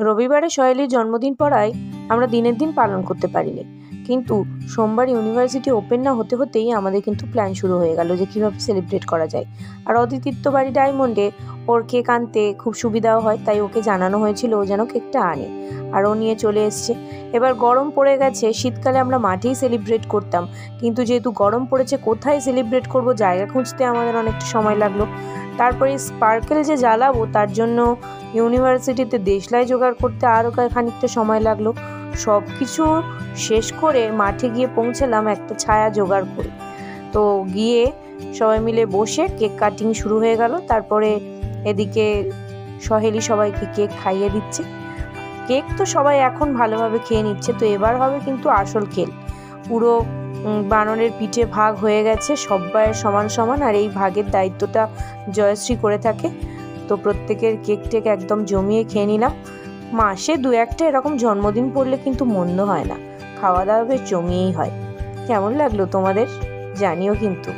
রবিবারে সহেলির জন্মদিন পড়ায় আমরা দিনের দিন পালন করতে পারিনি, কিন্তু সোমবার ইউনিভার্সিটি ওপেন না হতে হতেই আমাদের কিন্তু প্ল্যান শুরু হয়ে গেল যে কীভাবে সেলিব্রেট করা যায়। আর অদিতির তো বাড়ি ডায়মন্ডে, ওর কেক আনতে খুব সুবিধাও হয়, তাই ওকে জানানো হয়েছিল ও যেন কেকটা আনে, আর ও নিয়ে চলে এসছে। এবার গরম পড়ে গেছে, শীতকালে আমরা মাঠেই সেলিব্রেট করতাম, কিন্তু যেহেতু গরম পড়েছে কোথায় সেলিব্রেট করব জায়গা খুঁজতে আমাদের অনেকটা সময় লাগলো। তারপরে স্পার্কেল যে জ্বালাবো তার জন্য ইউনিভার্সিটিতে দেশলাই জোগাড় করতে আরও খানিকটা সময় লাগলো। সব কিছু শেষ করে মাঠে গিয়ে পৌঁছালাম একটা ছায়া জোগাড় করে। তো গিয়ে সবাই মিলে বসে কেক কাটিং শুরু হয়ে গেল। তারপরে এদিকে সহেলি সবাইকে কেক খাইয়ে দিচ্ছে। কেক তো সবাই এখন ভালোভাবে খেয়ে নিচ্ছে, তো এবার হবে কিন্তু আসল খেল। পুরো বানরের পিঠে ভাগ হয়ে গেছে, সবাই সমান সমান, আর এই ভাগের দায়িত্বটা জয়শ্রী করে থাকে। তো প্রত্যেকের কেক টেক একদম জমিয়ে খেয়ে নিলাম। মাসে 2-1টা এরকম জন্মদিন পড়লে কিন্তু মন্দ হয় না, খাওয়া দাওয়া বেশ জমিয়েই হয়। কেমন লাগলো তোমাদের জানিও কিন্তু।